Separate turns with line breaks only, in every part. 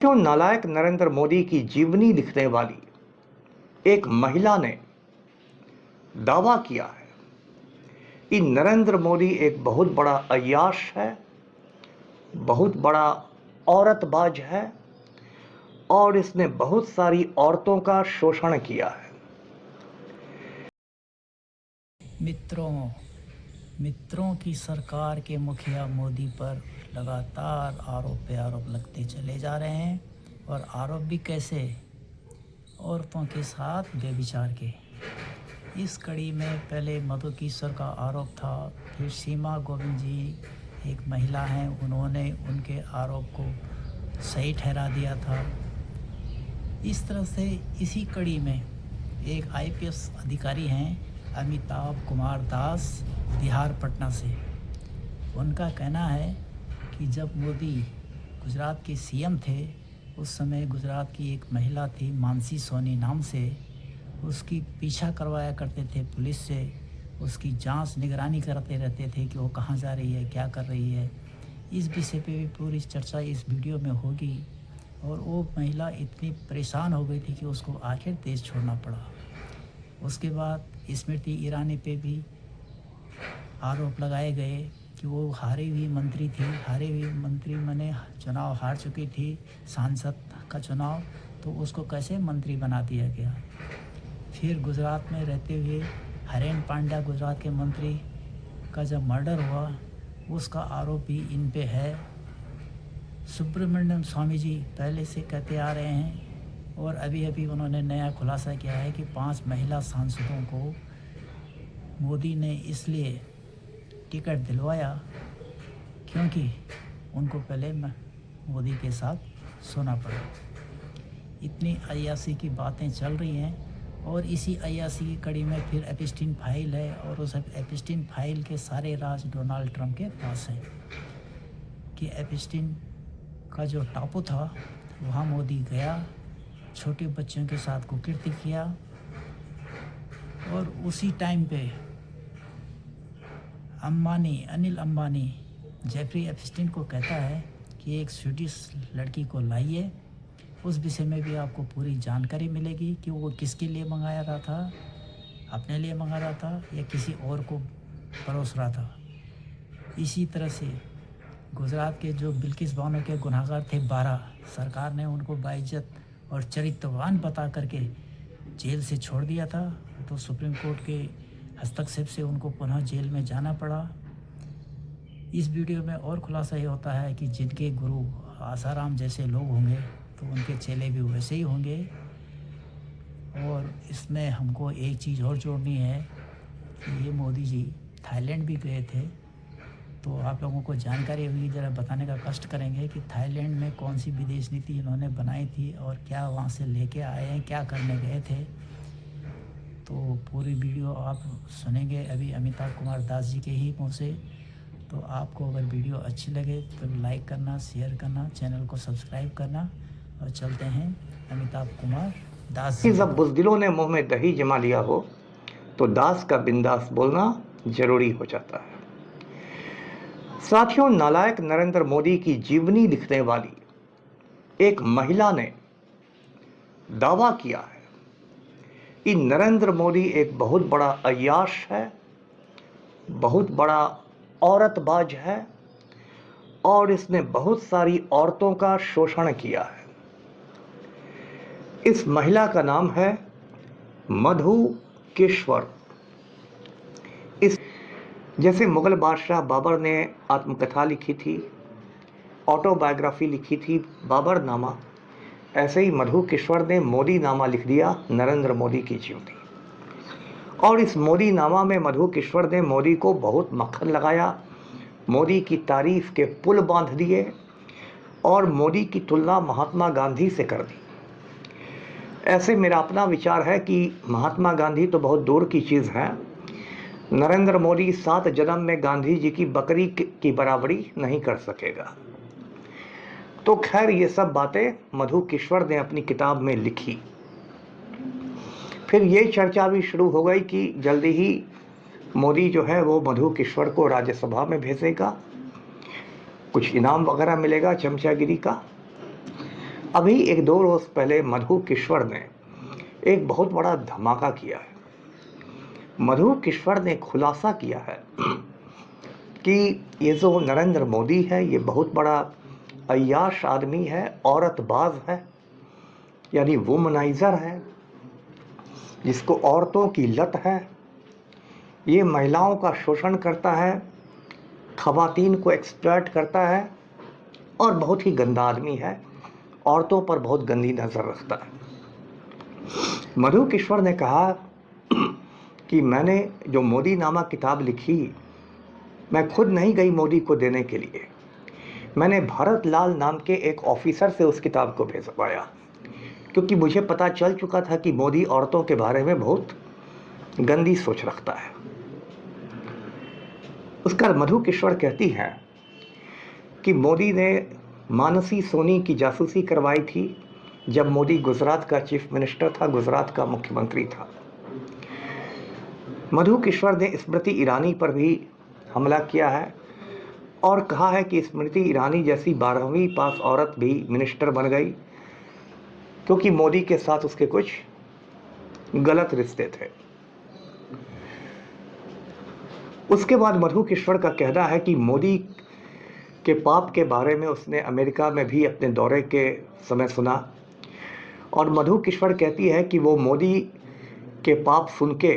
क्यों नालायक नरेंद्र मोदी की जीवनी लिखने वाली एक महिला ने दावा किया है कि नरेंद्र मोदी एक बहुत बड़ा अय्याश है, बहुत बड़ा औरतबाज है और इसने बहुत सारी औरतों का शोषण किया है।
मित्रों की सरकार के मुखिया मोदी पर लगातार आरोप पे आरोप लगते चले जा रहे हैं। और आरोप भी कैसे? औरतों के साथ व्यभिचार के। इस कड़ी में पहले मधु किशोर का आरोप था, फिर सीमा गोविंद जी एक महिला हैं, उन्होंने उनके आरोप को सही ठहरा दिया था। इस तरह से इसी कड़ी में एक आईपीएस अधिकारी हैं अमिताभ कुमार दास, बिहार पटना से। उनका कहना है कि जब मोदी गुजरात के सीएम थे, उस समय गुजरात की एक महिला थी मानसी सोनी नाम से, उसकी पीछा करवाया करते थे पुलिस से, उसकी जांच निगरानी करते रहते थे कि वो कहाँ जा रही है, क्या कर रही है। इस विषय पे भी पूरी चर्चा इस वीडियो में होगी। और वो महिला इतनी परेशान हो गई थी कि उसको आखिर देश छोड़ना पड़ा। उसके बाद स्मृति ईरानी पे भी आरोप लगाए गए कि वो हारी हुई मंत्री माने चुनाव हार चुकी थी, सांसद का चुनाव, तो उसको कैसे मंत्री बना दिया गया। फिर गुजरात में रहते हुए हरेन पांड्या, गुजरात के मंत्री का जब मर्डर हुआ, उसका आरोप भी इन पे है। सुब्रमण्यम स्वामी जी पहले से कहते आ रहे हैं और अभी अभी उन्होंने नया खुलासा किया है कि 5 महिला सांसदों को मोदी ने इसलिए टिकट दिलवाया क्योंकि उनको पहले मोदी के साथ सोना पड़ा। इतनी अय्याशी की बातें चल रही हैं। और इसी अय्याशी की कड़ी में फिर एपिस्टीन फाइल है, और उस एपिस्टीन फाइल के सारे राज डोनाल्ड ट्रंप के पास हैं कि एपिस्टीन का जो टापू था वहाँ मोदी गया, छोटे बच्चों के साथ कुकृत्य किया। और उसी टाइम पे अनिल अंबानी जेफरी एपिस्टीन को कहता है कि एक स्वीडिश लड़की को लाइए। उस विषय में भी आपको पूरी जानकारी मिलेगी कि वो किसके लिए मंगाया रहा था, अपने लिए मंगा रहा था या किसी और को परोस रहा था। इसी तरह से गुजरात के जो बिल्किस बानो के गुनहगार थे 12, सरकार ने उनको बाइज्जत और चरित्रवान बता करके जेल से छोड़ दिया था, तो सुप्रीम कोर्ट के हस्तक्षेप से उनको पुनः जेल में जाना पड़ा। इस वीडियो में और खुलासा ये होता है कि जिनके गुरु आसाराम जैसे लोग होंगे तो उनके चेले भी वैसे ही होंगे। और इसमें हमको एक चीज़ और जोड़नी है कि ये मोदी जी थाईलैंड भी गए थे, तो आप लोगों को जानकारी होगी, ज़रा बताने का कष्ट करेंगे कि थाईलैंड में कौन सी विदेश नीति इन्होंने बनाई थी और क्या वहाँ से लेके आए हैं, क्या करने गए थे। तो पूरी वीडियो आप सुनेंगे अभी अमिताभ कुमार दास जी के ही मुँह से। तो आपको अगर वीडियो अच्छी लगे तो लाइक करना, शेयर करना, चैनल को सब्सक्राइब करना। और चलते हैं अमिताभ कुमार दास जी।
जब बुज़दिलों ने मुंह में दही जमा लिया हो तो दास का बिंदास बोलना जरूरी हो जाता है। साथियों, नालायक नरेंद्र मोदी की जीवनी लिखने वाली एक महिला ने दावा किया है कि नरेंद्र मोदी एक बहुत बड़ा अय्याश है, बहुत बड़ा औरतबाज है और इसने बहुत सारी औरतों का शोषण किया है। इस महिला का नाम है मधु किश्वर। जैसे मुगल बादशाह बाबर ने आत्मकथा लिखी थी, ऑटोबायोग्राफी लिखी थी बाबर नामा, ऐसे ही मधु किश्वर ने मोदी नामा लिख दिया, नरेंद्र मोदी की जीवनी। और इस मोदी नामा में मधु किश्वर ने मोदी को बहुत मक्खन लगाया, मोदी की तारीफ के पुल बांध दिए और मोदी की तुलना महात्मा गांधी से कर दी। ऐसे मेरा अपना विचार है कि महात्मा गांधी तो बहुत दूर की चीज़ है, नरेंद्र मोदी 7 जन्म में गांधी जी की बकरी की बराबरी नहीं कर सकेगा। तो खैर, ये सब बातें मधु किश्वर ने अपनी किताब में लिखी। फिर ये चर्चा भी शुरू हो गई कि जल्दी ही मोदी जो है वो मधु किश्वर को राज्यसभा में भेजेगा, कुछ इनाम वगैरह मिलेगा चमचागिरी का। अभी एक दो रोज पहले मधु किश्वर ने एक बहुत बड़ा धमाका किया है। मधु किश्वर ने खुलासा किया है कि ये जो नरेंद्र मोदी है ये बहुत बड़ा अय्याश आदमी है, औरतबाज है, यानी वुमनाइजर है, जिसको औरतों की लत है। ये महिलाओं का शोषण करता है, खवातीन को एक्सप्लॉइट करता है और बहुत ही गंदा आदमी है, औरतों पर बहुत गंदी नज़र रखता है। मधु किश्वर ने कहा कि मैंने जो मोदी नामा किताब लिखी, मैं खुद नहीं गई मोदी को देने के लिए, मैंने भारत लाल नाम के एक ऑफिसर से उस किताब को भेजवाया, क्योंकि मुझे पता चल चुका था कि मोदी औरतों के बारे में बहुत गंदी सोच रखता है। उसका मधु किश्वर कहती हैं कि मोदी ने मानसी सोनी की जासूसी करवाई थी जब मोदी गुजरात का चीफ मिनिस्टर था, गुजरात का मुख्यमंत्री था। मधु किश्वर ने स्मृति ईरानी पर भी हमला किया है और कहा है कि स्मृति ईरानी जैसी 12वीं पास औरत भी मिनिस्टर बन गई क्योंकि मोदी के साथ उसके कुछ गलत रिश्ते थे। उसके बाद मधु किश्वर का कहना है कि मोदी के पाप के बारे में उसने अमेरिका में भी अपने दौरे के समय सुना और मधु किश्वर कहती है कि वो मोदी के पाप सुन के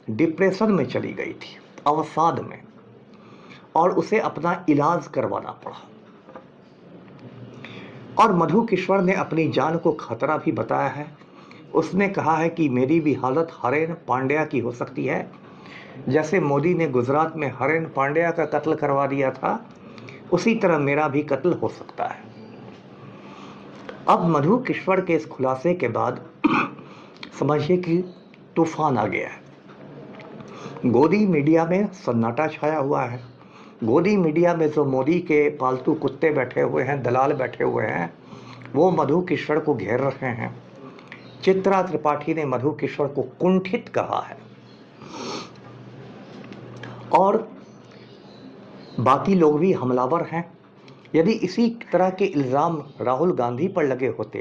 डिप्रेशन में चली गई थी, अवसाद में, और उसे अपना इलाज करवाना पड़ा। और मधु किश्वर ने अपनी जान को खतरा भी बताया है। उसने कहा है कि मेरी भी हालत हरेन पांड्या की हो सकती है, जैसे मोदी ने गुजरात में हरेन पांड्या का कत्ल करवा दिया था, उसी तरह मेरा भी कत्ल हो सकता है। अब मधु किश्वर के इस खुलासे के बाद समझिए कि तूफान आ गया है। गोदी मीडिया में सन्नाटा छाया हुआ है। गोदी मीडिया में जो मोदी के पालतू कुत्ते बैठे हुए हैं, दलाल बैठे हुए हैं, वो मधु किश्वर को घेर रहे हैं। चित्रा त्रिपाठी ने मधु किश्वर को कुंठित कहा है और बाकी लोग भी हमलावर हैं। यदि इसी तरह के इल्ज़ाम राहुल गांधी पर लगे होते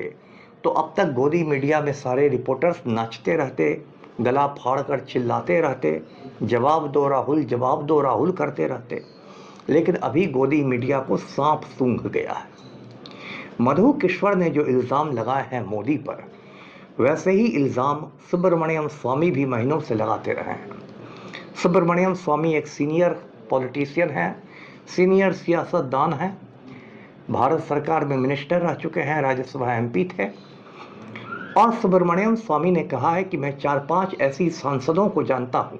तो अब तक गोदी मीडिया में सारे रिपोर्टर्स नाचते रहते, गला फाड़कर चिल्लाते रहते, जवाब दो राहुल, जवाब दो राहुल करते रहते। लेकिन अभी गोदी मीडिया को सांप सूंघ गया है। मधु किश्वर ने जो इल्ज़ाम लगाए हैं मोदी पर, वैसे ही इल्ज़ाम सुब्रमण्यम स्वामी भी महीनों से लगाते रहे हैं। सुब्रमण्यम स्वामी एक सीनियर पॉलिटिशियन हैं, सीनियर सियासतदान हैं, भारत सरकार में मिनिस्टर रह चुके हैं, राज्यसभा एमपी थे। और सुब्रमण्यम स्वामी ने कहा है कि मैं 4-5 ऐसी सांसदों को जानता हूँ,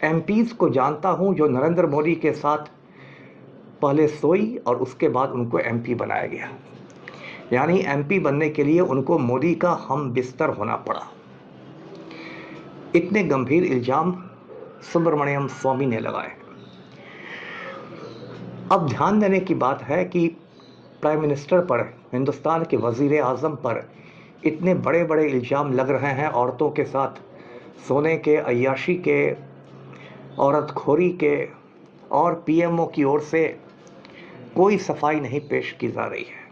एमपीज को जानता हूँ, जो नरेंद्र मोदी के साथ पहले सोई और उसके बाद उनको एमपी बनाया गया। यानी एमपी बनने के लिए उनको मोदी का हम बिस्तर होना पड़ा। इतने गंभीर इल्जाम सुब्रमण्यम स्वामी ने लगाए। अब ध्यान देने की बात है कि प्राइम मिनिस्टर पर, हिंदुस्तान के वजीर आज़म पर इतने बड़े बड़े इल्ज़ाम लग रहे हैं, औरतों के साथ सोने के, अय्याशी के, औरतखोरी के, और पीएमओ की ओर से कोई सफाई नहीं पेश की जा रही है।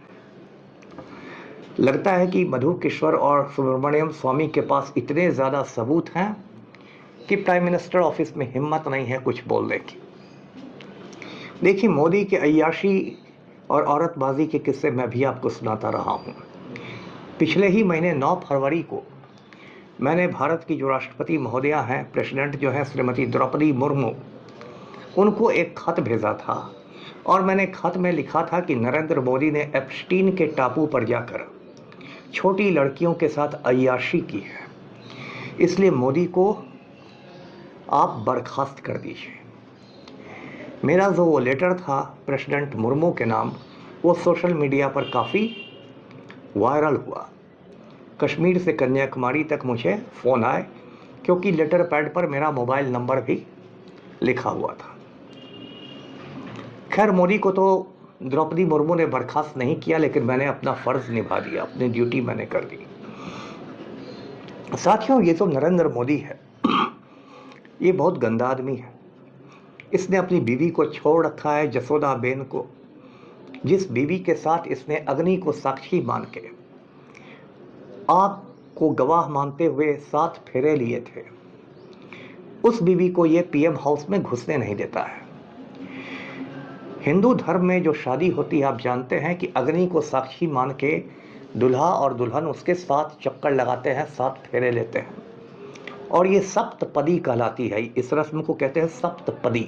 लगता है कि मधु किश्वर और सुब्रमण्यम स्वामी के पास इतने ज़्यादा सबूत हैं कि प्राइम मिनिस्टर ऑफिस में हिम्मत नहीं है कुछ बोलने की। देखिए, मोदी के अय्याशी और औरतबाजी के किस्से मैं भी आपको सुनाता रहा हूँ। पिछले ही महीने 9 फरवरी को मैंने भारत की जो राष्ट्रपति महोदया हैं, प्रेसिडेंट जो हैं श्रीमती द्रौपदी मुर्मू, उनको एक खत भेजा था और मैंने खत में लिखा था कि नरेंद्र मोदी ने एप्स्टीन के टापू पर जाकर छोटी लड़कियों के साथ अय्याशी की है, इसलिए मोदी को आप बर्खास्त कर दीजिए। मेरा जो वो लेटर था प्रेसिडेंट मुर्मू के नाम, वो सोशल मीडिया पर काफ़ी वायरल हुआ। कश्मीर से कन्याकुमारी तक मुझे फ़ोन आए, क्योंकि लेटर पैड पर मेरा मोबाइल नंबर भी लिखा हुआ था। खैर, मोदी को तो द्रौपदी मुर्मू ने बर्खास्त नहीं किया, लेकिन मैंने अपना फ़र्ज़ निभा दिया, अपनी ड्यूटी मैंने कर दी। साथियों, ये तो नरेंद्र मोदी है, ये बहुत गंदा आदमी है। इसने अपनी बीवी को छोड़ रखा है, जसोदा बेन को, जिस बीवी के साथ इसने अग्नि को साक्षी मान के आग को गवाह मानते हुए 7 फेरे लिए थे, उस बीवी को ये पीएम हाउस में घुसने नहीं देता है। हिंदू धर्म में जो शादी होती है, आप जानते हैं कि अग्नि को साक्षी मान के दुल्हा और दुल्हन उसके 7 चक्कर लगाते हैं, 7 फेरे लेते हैं, और ये सप्तपदी कहलाती है। इस रस्म को कहते हैं सप्तपदी।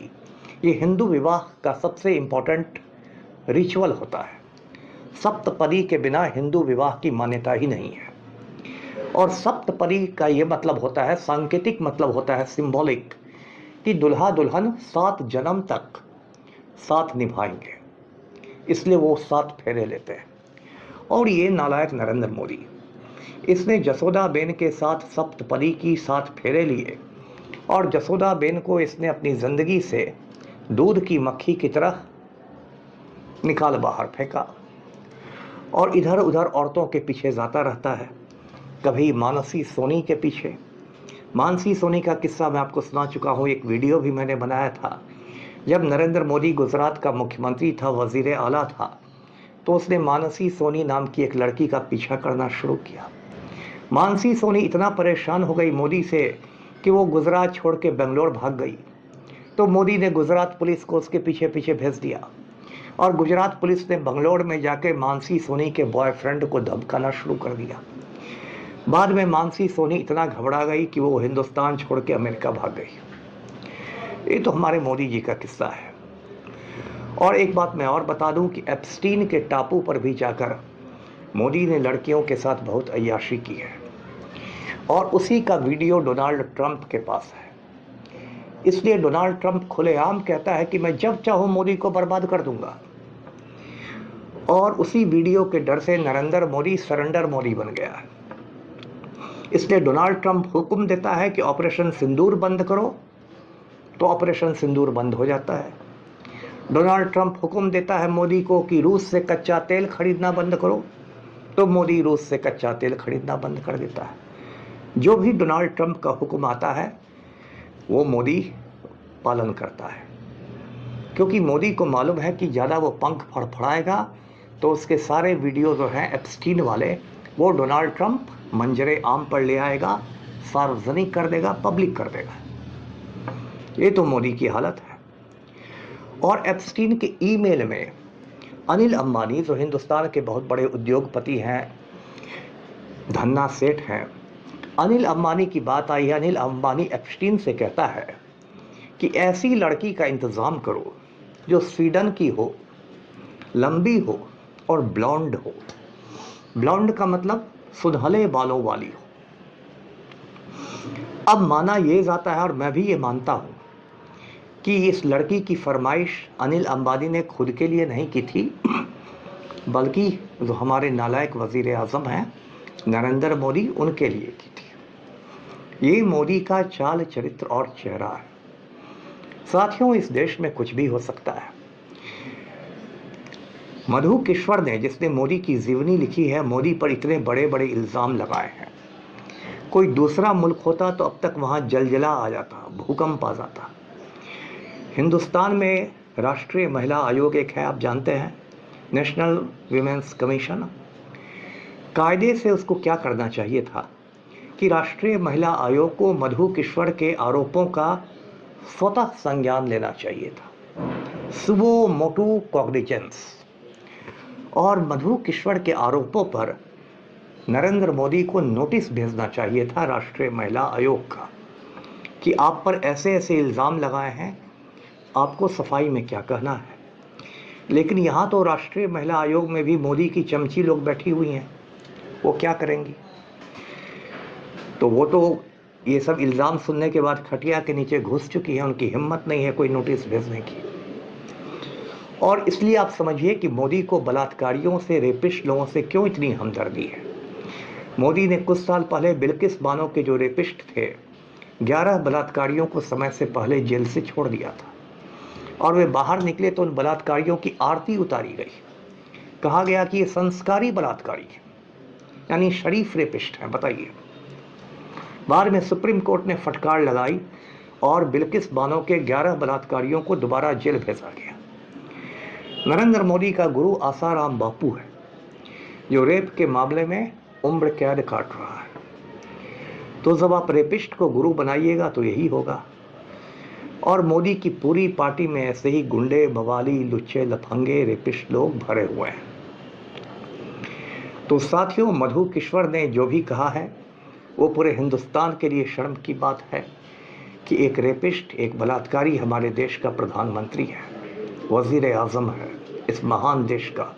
ये हिंदू विवाह का सबसे इम्पोर्टेंट रिचुअल होता है। सप्तपदी के बिना हिंदू विवाह की मान्यता ही नहीं है। और सप्तपदी का ये मतलब होता है, सांकेतिक मतलब होता है, सिंबॉलिक, कि दुल्हा दुल्हन 7 जन्म तक साथ निभाएंगे, इसलिए वो 7 फेरे लेते हैं। और ये नालायक नरेंद्र मोदी, इसने जसोदाबेन के साथ सप्तपदी की 7 फेरे लिए, और जसोदाबेन को इसने अपनी ज़िंदगी से दूध की मक्खी की तरह निकाल बाहर फेंका, और इधर उधर औरतों के पीछे जाता रहता है। कभी मानसी सोनी के पीछे। मानसी सोनी का किस्सा मैं आपको सुना चुका हूँ, एक वीडियो भी मैंने बनाया था। जब नरेंद्र मोदी गुजरात का मुख्यमंत्री था, वजीर आला था, तो उसने मानसी सोनी नाम की एक लड़की का पीछा करना शुरू किया। मानसी सोनी इतना परेशान हो गई मोदी से कि वो गुजरात छोड़ के बेंगलोर भाग गई। तो मोदी ने गुजरात पुलिस को उसके पीछे पीछे भेज दिया, और गुजरात पुलिस ने बंगलोर में जाके मानसी सोनी के बॉयफ्रेंड को धमकाना शुरू कर दिया। बाद में मानसी सोनी इतना घबरा गई कि वो हिंदुस्तान छोड़ के अमेरिका भाग गई। ये तो हमारे मोदी जी का किस्सा है। और एक बात मैं और बता दूं कि एप्स्टीन के टापू पर भी जाकर मोदी ने लड़कियों के साथ बहुत अय्याशी की है, और उसी का वीडियो डोनाल्ड ट्रंप के पास है। इसलिए डोनाल्ड ट्रंप खुलेआम कहता है कि मैं जब चाहूं मोदी को बर्बाद कर दूंगा, और उसी वीडियो के डर से नरेंद्र मोदी सरेंडर मोदी बन गया है। इसलिए डोनाल्ड ट्रंप हुक्म देता है कि ऑपरेशन सिंदूर बंद करो, तो ऑपरेशन सिंदूर बंद हो जाता है। डोनाल्ड ट्रंप हुक्म देता है मोदी को कि रूस से कच्चा तेल खरीदना बंद करो, तो मोदी रूस से कच्चा तेल खरीदना बंद कर देता है। जो भी डोनाल्ड ट्रंप का हुक्म आता है वो मोदी पालन करता है, क्योंकि मोदी को मालूम है कि ज़्यादा वो पंख फड़फड़ाएगा तो उसके सारे वीडियो जो हैं एप्स्टीन वाले, वो डोनाल्ड ट्रंप मंजरे आम पर ले आएगा, सार्वजनिक कर देगा, पब्लिक कर देगा। ये तो मोदी की हालत है। और एप्स्टीन के ईमेल में अनिल अंबानी, जो हिंदुस्तान के बहुत बड़े उद्योगपति हैं, धन्ना सेठ हैं, अनिल अंबानी की बात आई है। अनिल अंबानी एप्स्टीन से कहता है कि ऐसी लड़की का इंतज़ाम करो जो स्वीडन की हो, लंबी हो और ब्लॉन्ड हो। ब्लॉन्ड का मतलब सुनहले बालों वाली हो। अब माना ये जाता है, और मैं भी ये मानता हूँ, कि इस लड़की की फरमाइश अनिल अंबानी ने खुद के लिए नहीं की थी, बल्कि जो हमारे नालायक वजीर आज़म हैं नरेंद्र मोदी, उनके लिए की थी। ये मोदी का चाल चरित्र और चेहरा है। साथियों, इस देश में कुछ भी हो सकता है। मधु किश्वर ने, जिसने मोदी की जीवनी लिखी है, मोदी पर इतने बड़े बड़े इल्ज़ाम लगाए हैं। कोई दूसरा मुल्क होता तो अब तक वहाँ जलजला आ जाता, भूकंप आ जाता। हिंदुस्तान में राष्ट्रीय महिला आयोग एक है, आप जानते हैं, नेशनल वीमेंस कमीशन। कायदे से उसको क्या करना चाहिए था कि राष्ट्रीय महिला आयोग को मधु किश्वर के आरोपों का स्वतः संज्ञान लेना चाहिए था, सुबो मोटू कॉग्निजेंस, और मधु किश्वर के आरोपों पर नरेंद्र मोदी को नोटिस भेजना चाहिए था राष्ट्रीय महिला आयोग का, कि आप पर ऐसे ऐसे इल्ज़ाम लगाए हैं, आपको सफाई में क्या कहना है। लेकिन यहाँ तो राष्ट्रीय महिला आयोग में भी मोदी की चमची लोग बैठी हुई हैं, वो क्या करेंगी। तो वो तो ये सब इल्ज़ाम सुनने के बाद खटिया के नीचे घुस चुकी है, उनकी हिम्मत नहीं है कोई नोटिस भेजने की। और इसलिए आप समझिए कि मोदी को बलात्कारियों से, रेपिस्ट लोगों से क्यों इतनी हमदर्दी है। मोदी ने कुछ साल पहले बिल्किस बानो के जो रेपिस्ट थे, 11 बलात्कारियों को समय से पहले जेल से छोड़ दिया था, और वे बाहर निकले तो उन बलात्कारियों की आरती उतारी गई। कहा गया कि ये संस्कारी बलात्कारी है, यानी शरीफ रेपिस्ट हैं। बताइए, बाद में सुप्रीम कोर्ट ने फटकार लगाई और बिल्किस बानो के 11 बलात्कारियों को दोबारा जेल भेजा गया। नरेंद्र मोदी का गुरु आसाराम बापू है, जो रेप के मामले में उम्र कैद काट रहा है। तो जब आप रेपिस्ट को गुरु बनाइएगा तो यही होगा। और मोदी की पूरी पार्टी में ऐसे ही गुंडे, बवाली, लुच्चे, लफंगे, रेपिस्ट लोग भरे हुए हैं। तो साथियों, मधु किश्वर ने जो भी कहा है वो पूरे हिंदुस्तान के लिए शर्म की बात है कि एक रेपिस्ट, एक बलात्कारी हमारे देश का प्रधानमंत्री है, वजीर आजम है इस महान देश का।